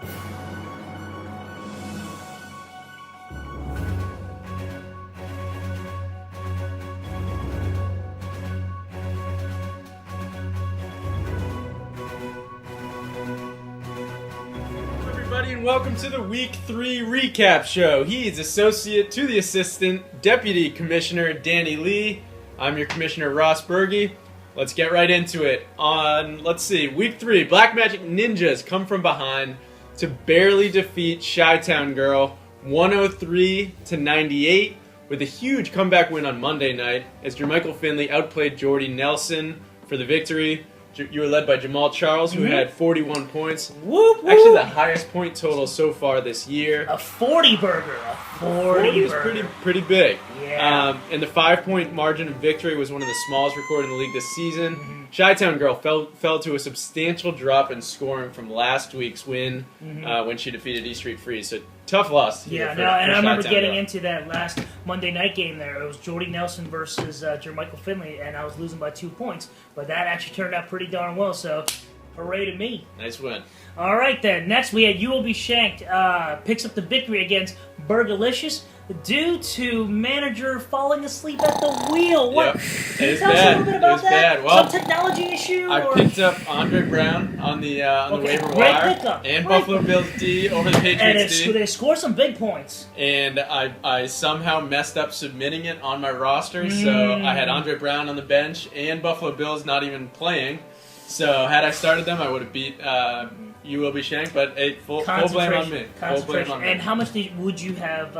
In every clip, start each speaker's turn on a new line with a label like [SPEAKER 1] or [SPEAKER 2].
[SPEAKER 1] Everybody, and welcome to the Week 3 recap show. He's associate to the assistant deputy commissioner Danny Lee. I'm your commissioner Ross Berge. Let's get right into it. Week 3, Black Magic Ninjas come from behind to barely defeat Chi-Town Girl 103-98 with a huge comeback win on Monday night as Jermichael Finley outplayed Jordy Nelson for the victory. You were led by Jamal Charles, who had 41 points.
[SPEAKER 2] Whoop, whoop.
[SPEAKER 1] Actually, the highest point total so far this year.
[SPEAKER 2] A 40 burger. A 40
[SPEAKER 1] was
[SPEAKER 2] burger.
[SPEAKER 1] pretty big.
[SPEAKER 2] Yeah.
[SPEAKER 1] And the 5-point margin of victory was one of the smallest recorded in the league this season. Chi-Town Girl fell to a substantial drop in scoring from last week's win when she defeated East Street Freeze. So tough loss.
[SPEAKER 2] And I remember getting into that last Monday night game there. It was Jordy Nelson versus Jermichael Finley, and I was losing by 2 points. But that actually turned out pretty darn well, so hooray to me.
[SPEAKER 1] Nice win.
[SPEAKER 2] All right, then. Next, we had You Will Be Shanked picks up the victory against Burgalicious due to manager falling asleep at the wheel. What?
[SPEAKER 1] Yep.
[SPEAKER 2] Can you tell us a little bit about that?
[SPEAKER 1] Bad. Well,
[SPEAKER 2] some technology issue?
[SPEAKER 1] I picked up Andre Brown on the waiver wire and Buffalo Bills D over the Patriots D.
[SPEAKER 2] They score some big points.
[SPEAKER 1] And I somehow messed up submitting it on my roster, so I had Andre Brown on the bench and Buffalo Bills not even playing. So had I started them, I would have beat You Will Be Shanked, but full blame on me. Full blame on me.
[SPEAKER 2] And how much would you have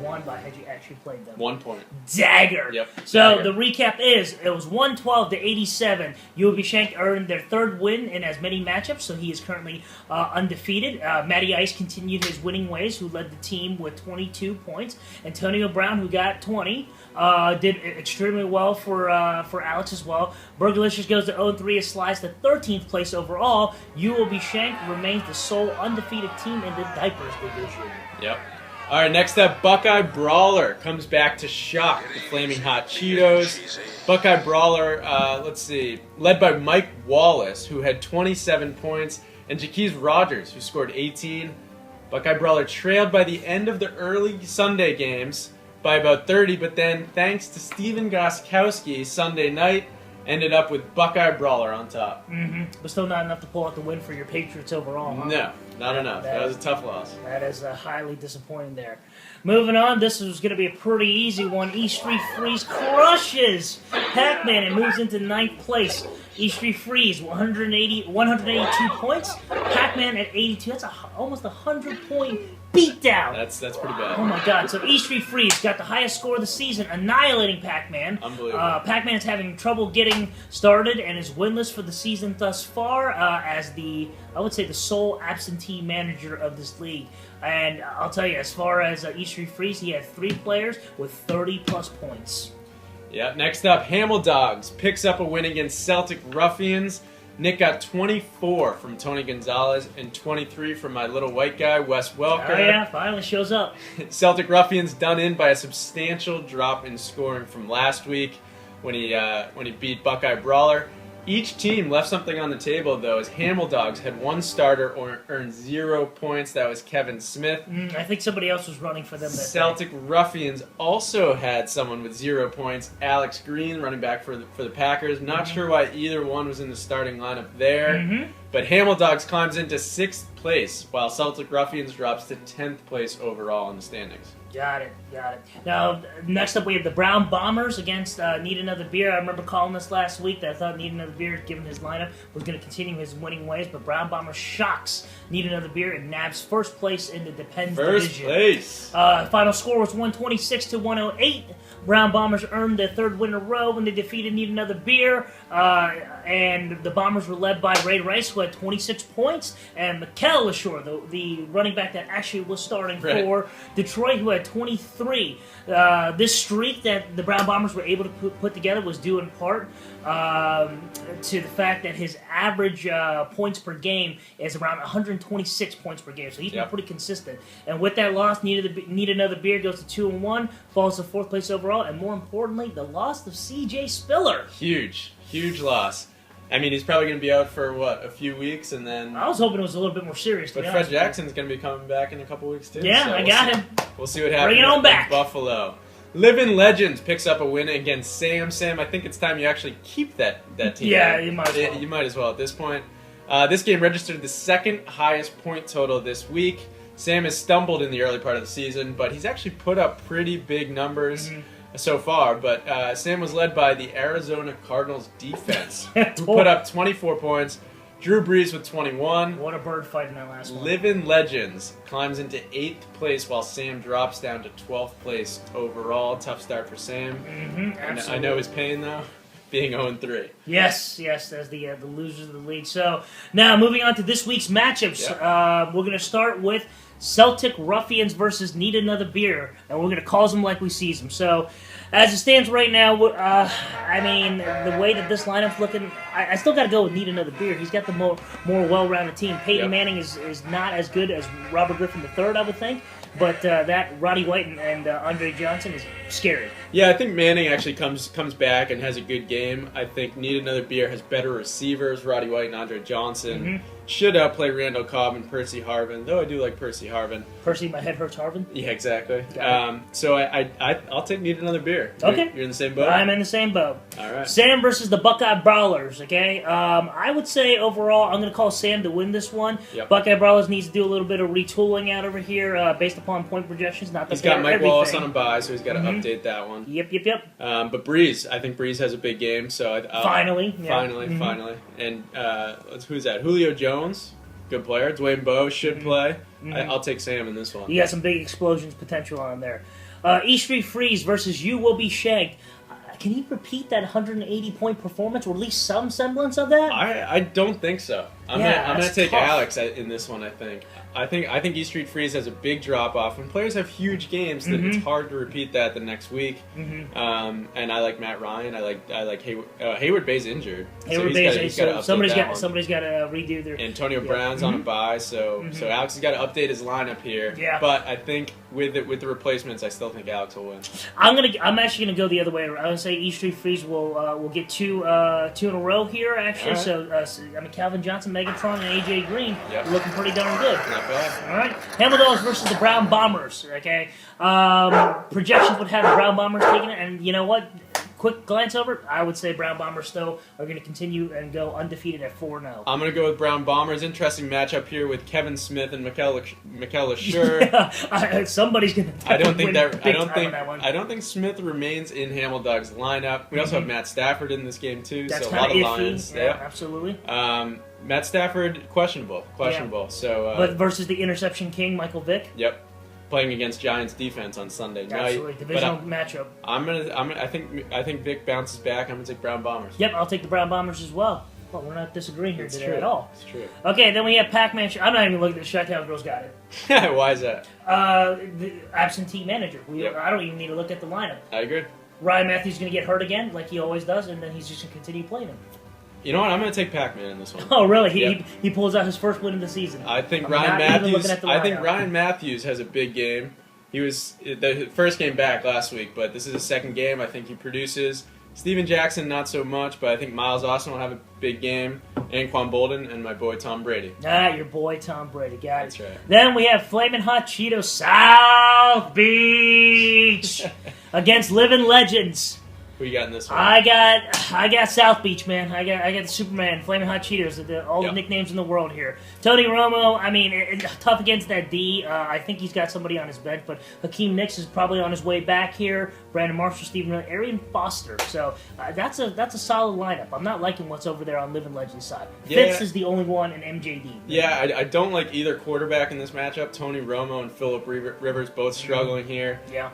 [SPEAKER 2] won by had you actually played them?
[SPEAKER 1] 1 point.
[SPEAKER 2] Dagger.
[SPEAKER 1] Yep.
[SPEAKER 2] So
[SPEAKER 1] Dagger.
[SPEAKER 2] the recap is it was 112-87. You Will Be Shanked earned their third win in as many matchups, so he is currently undefeated. Matty Ice continued his winning ways, who led the team with 22 points. Antonio Brown, who got 20, did extremely well for Alex as well. Burgalicious goes to 0-3 and slides to 13th place overall. You Will Be Shanked remains the sole undefeated team in the Diapers division.
[SPEAKER 1] Yep. All right, next up, Buckeye Brawler comes back to shock the Flaming Hot Cheetos. Buckeye Brawler, led by Mike Wallace, who had 27 points, and Jaquez Rogers, who scored 18. Buckeye Brawler trailed by the end of the early Sunday games by about 30, but then, thanks to Steven Goskowski Sunday night, ended up with Buckeye Brawler on top.
[SPEAKER 2] But still not enough to pull out the win for your Patriots overall, huh?
[SPEAKER 1] No, not enough. That was a tough loss.
[SPEAKER 2] That is highly disappointing there. Moving on, this was going to be a pretty easy one. East Street Freeze crushes Pac-Man and moves into 9th place. East Street Freeze, 182 points. Pac-Man at 82. That's almost a 100-point beatdown.
[SPEAKER 1] That's pretty bad.
[SPEAKER 2] Oh my god. So East Street Freeze got the highest score of the season, annihilating Pac-Man.
[SPEAKER 1] Unbelievable.
[SPEAKER 2] Pac-Man is having trouble getting started and is winless for the season thus far as the sole absentee manager of this league. And I'll tell you, as far as East Street Freeze, he had 3 players with 30-plus points.
[SPEAKER 1] Yeah, next up, Hamel Dogs picks up a win against Celtic Ruffians. Nick got 24 from Tony Gonzalez and 23 from my little white guy, Wes Welker.
[SPEAKER 2] Oh yeah, finally shows up.
[SPEAKER 1] Celtic Ruffians done in by a substantial drop in scoring from last week when he beat Buckeye Brawler. Each team left something on the table, though, as Hamel Dogs had one starter earned 0 points. That was Kevin Smith.
[SPEAKER 2] I think somebody else was running for them that
[SPEAKER 1] Celtic Ruffians also had someone with 0 points, Alex Green, running back for the Packers. Not sure why either one was in the starting lineup there. But Hamel Dogs climbs into 6th place, while Celtic Ruffians drops to 10th place overall in the standings.
[SPEAKER 2] Got it. Now, next up we have the Brown Bombers against Need Another Beer. I remember calling this last week that I thought Need Another Beer, given his lineup, was going to continue his winning ways, but Brown Bombers shocks Need Another Beer and nabs first place in the Depends division.
[SPEAKER 1] First place!
[SPEAKER 2] Final score was 126-108. Brown Bombers earned their 3rd win in a row when they defeated Need Another Beer. And the Bombers were led by Ray Rice, who had 26 points, and Mikel Lashore, the running back that actually was starting for Detroit, who had 23. This streak that the Brown Bombers were able to put together was due in part to the fact that his average points per game is around 126 points per game, so he's been pretty consistent. And with that loss, Need Another Beer goes to 2-1, falls to 4th place overall, and more importantly, the loss of C.J. Spiller.
[SPEAKER 1] Huge loss. I mean, he's probably going to be out for, a few weeks, and then...
[SPEAKER 2] I was hoping it was a little bit more serious,
[SPEAKER 1] But Fred Jackson's going to be coming back in a couple weeks, too.
[SPEAKER 2] Yeah,
[SPEAKER 1] so
[SPEAKER 2] I got him.
[SPEAKER 1] We'll see what happens.
[SPEAKER 2] Bring it on back.
[SPEAKER 1] Buffalo. Living Legends picks up a win against Sam. Sam, I think it's time you actually keep that team.
[SPEAKER 2] Yeah, you might as well.
[SPEAKER 1] You might as well at this point. This game registered the second highest point total this week. Sam has stumbled in the early part of the season, but he's actually put up pretty big numbers so far. But Sam was led by the Arizona Cardinals defense, who put up 24 points. Drew Brees with 21.
[SPEAKER 2] What a bird fight in that last one.
[SPEAKER 1] Living Legends climbs into 8th place while Sam drops down to 12th place overall. Tough start for Sam.
[SPEAKER 2] Absolutely.
[SPEAKER 1] I know his pain, though, being 0-3.
[SPEAKER 2] Yes, as the losers of the league. So, now moving on to this week's matchups.
[SPEAKER 1] Yep.
[SPEAKER 2] We're going to start with Celtic Ruffians versus Need Another Beer, and we're going to call them like we sees them. So, as it stands right now, I mean, the way that this lineup's looking, I still got to go with Need Another Beer. He's got the more well-rounded team. Peyton Manning is not as good as Robert Griffin III, I would think, but that Roddy White and Andre Johnson is scary.
[SPEAKER 1] Yeah, I think Manning actually comes back and has a good game. I think Need Another Beer has better receivers, Roddy White and Andre Johnson. Should play Randall Cobb and Percy Harvin, though I do like Percy Harvin.
[SPEAKER 2] Percy, my head hurts Harvin?
[SPEAKER 1] Yeah, exactly. So I'll take Need Another Beer.
[SPEAKER 2] Okay.
[SPEAKER 1] You're in the same boat?
[SPEAKER 2] I'm in the same boat.
[SPEAKER 1] All right.
[SPEAKER 2] Sam versus the Buckeye Brawlers, okay? I would say overall, I'm going to call Sam to win this one.
[SPEAKER 1] Yep.
[SPEAKER 2] Buckeye Brawlers needs to do a little bit of retooling out over here based upon point projections. Not that
[SPEAKER 1] He's got Mike
[SPEAKER 2] everything.
[SPEAKER 1] Wallace on a bye, so he's got to update that one.
[SPEAKER 2] Yep.
[SPEAKER 1] But Breeze, I think Breeze has a big game. So
[SPEAKER 2] Finally.
[SPEAKER 1] Finally. And who's that? Julio Jones, good player. Dwayne Bowe should play. I'll take Sam in this one.
[SPEAKER 2] You got some big explosions potential on there. E Street Freeze versus You Will Be Shanked. Can he repeat that 180-point performance, or at least some semblance of that?
[SPEAKER 1] I don't think so. I'm gonna take
[SPEAKER 2] tough.
[SPEAKER 1] Alex in this one. I think E Street Freeze has a big drop off. When players have huge games, that it's hard to repeat that the next week. And I like Matt Ryan. I like Hayward. Hayward Bay's injured.
[SPEAKER 2] Hayward Bay's somebody's got to redo their.
[SPEAKER 1] Antonio Brown's on a bye, so Alex has got to update his lineup here.
[SPEAKER 2] Yeah.
[SPEAKER 1] But I think with the replacements, I still think Alex will win.
[SPEAKER 2] I'm actually gonna go the other way around. I'm gonna say E Street Freeze will get two in a row here. Actually,
[SPEAKER 1] Right.
[SPEAKER 2] so Calvin Johnson, Megatron, and AJ Green looking pretty darn good.
[SPEAKER 1] Not bad.
[SPEAKER 2] All right, Hammer Dolls versus the Brown Bombers. Okay, projections would have the Brown Bombers taking it, and you know what? Quick glance over, I would say Brown Bombers still are going to continue and go undefeated at 4-0.
[SPEAKER 1] I'm going to go with Brown Bombers. Interesting matchup here with Kevin Smith and Mikel LeSure.
[SPEAKER 2] Somebody's going to.
[SPEAKER 1] I don't think Smith remains in Hameldog's lineup. We also have Matt Stafford in this game too,
[SPEAKER 2] That's
[SPEAKER 1] so a lot of
[SPEAKER 2] iffy.
[SPEAKER 1] Lions.
[SPEAKER 2] Yeah, absolutely.
[SPEAKER 1] Matt Stafford questionable. So
[SPEAKER 2] but versus the interception king Michael Vick.
[SPEAKER 1] Yep. Playing against Giants defense on Sunday night.
[SPEAKER 2] Absolutely, divisional matchup.
[SPEAKER 1] I think Vic bounces back. I'm gonna take Brown Bombers.
[SPEAKER 2] Yep, I'll take the Brown Bombers as well. Well, we're not disagreeing here today at all.
[SPEAKER 1] It's true.
[SPEAKER 2] Okay, then we have Pac-Man. I'm not even looking at the Chi-Town Girls got it.
[SPEAKER 1] Why is that?
[SPEAKER 2] The absentee manager.
[SPEAKER 1] Yep.
[SPEAKER 2] I don't even need to look at the lineup.
[SPEAKER 1] I agree.
[SPEAKER 2] Ryan Matthews is going to get hurt again, like he always does, and then he's just going to continue playing him.
[SPEAKER 1] You know what? I'm going to take Pac-Man in this one.
[SPEAKER 2] Oh, really?
[SPEAKER 1] Yep.
[SPEAKER 2] He pulls out his first win of the season.
[SPEAKER 1] I think
[SPEAKER 2] Ryan
[SPEAKER 1] Matthews has a big game. He was the first game back last week, but this is his second game. I think he produces. Steven Jackson, not so much, but I think Miles Austin will have a big game. Anquan Bolden and my boy Tom Brady.
[SPEAKER 2] Your boy Tom Brady. Got it.
[SPEAKER 1] That's right.
[SPEAKER 2] Then we have Flamin' Hot Cheetos South Beach against Living Legends.
[SPEAKER 1] Who you got in this one?
[SPEAKER 2] I got South Beach, man. I got the Superman, Flamin' Hot Cheetos, all the nicknames in the world here. Tony Romo, I mean, tough against that D. I think he's got somebody on his bench, but Hakeem Nicks is probably on his way back here. Brandon Marshall, Stephen Miller, Arian Foster. So that's a solid lineup. I'm not liking what's over there on Living Legends side. Fitz is the only one in MJD.
[SPEAKER 1] Yeah, I don't like either quarterback in this matchup. Tony Romo and Phillip Rivers both struggling here.
[SPEAKER 2] Yeah.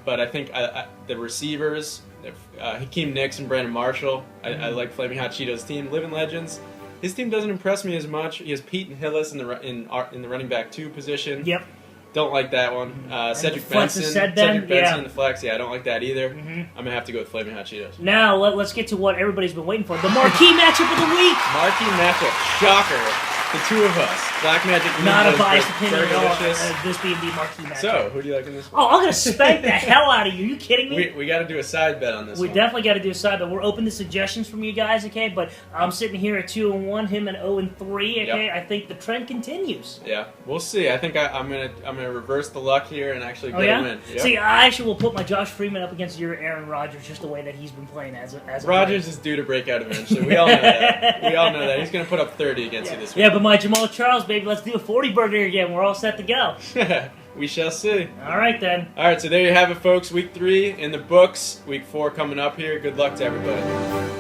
[SPEAKER 1] But I think the receivers, Hakeem Nicks and Brandon Marshall, I like Flaming Hot Cheetos' team. Living Legends, his team doesn't impress me as much. He has Pete and Hillis in the running back 2 position.
[SPEAKER 2] Yep.
[SPEAKER 1] Don't like that one. Cedric Benson in the flex. Yeah, I don't like that either. I'm going to have to go with Flaming Hot Cheetos.
[SPEAKER 2] Now, let's get to what everybody's been waiting for. The marquee matchup of the week.
[SPEAKER 1] Marquee matchup. Shocker. The two of us. Black Magic
[SPEAKER 2] Not a
[SPEAKER 1] Ninjas
[SPEAKER 2] biased
[SPEAKER 1] versus
[SPEAKER 2] opinion at all.
[SPEAKER 1] Burgerlicious.
[SPEAKER 2] This being the marquee match.
[SPEAKER 1] So, who do you like in this one?
[SPEAKER 2] Oh, I'm gonna spank the hell out of you. Are you kidding me?
[SPEAKER 1] We got to do a side bet on this
[SPEAKER 2] We
[SPEAKER 1] one.
[SPEAKER 2] definitely got to do a side, but we're open to suggestions from you guys, okay? But I'm sitting here at 2-1, him at 0-3, okay?
[SPEAKER 1] Yep.
[SPEAKER 2] I think the trend continues.
[SPEAKER 1] Yeah, we'll see. I think I'm gonna reverse the luck here and actually
[SPEAKER 2] Oh
[SPEAKER 1] get
[SPEAKER 2] yeah.
[SPEAKER 1] a win. Yep.
[SPEAKER 2] See, I actually will put my Josh Freeman up against your Aaron Rodgers, just the way that he's been playing as a
[SPEAKER 1] Rogers is due to break out eventually. We all know that. We all know that. He's gonna put up 30 against you this week.
[SPEAKER 2] Yeah, but my Jamal Charles, baby, let's do a 40 burger again. We're all set to go.
[SPEAKER 1] We shall see.
[SPEAKER 2] All right then.
[SPEAKER 1] All right, so there you have it, folks. Week 3 in the books. Week 4 coming up here. Good luck to everybody.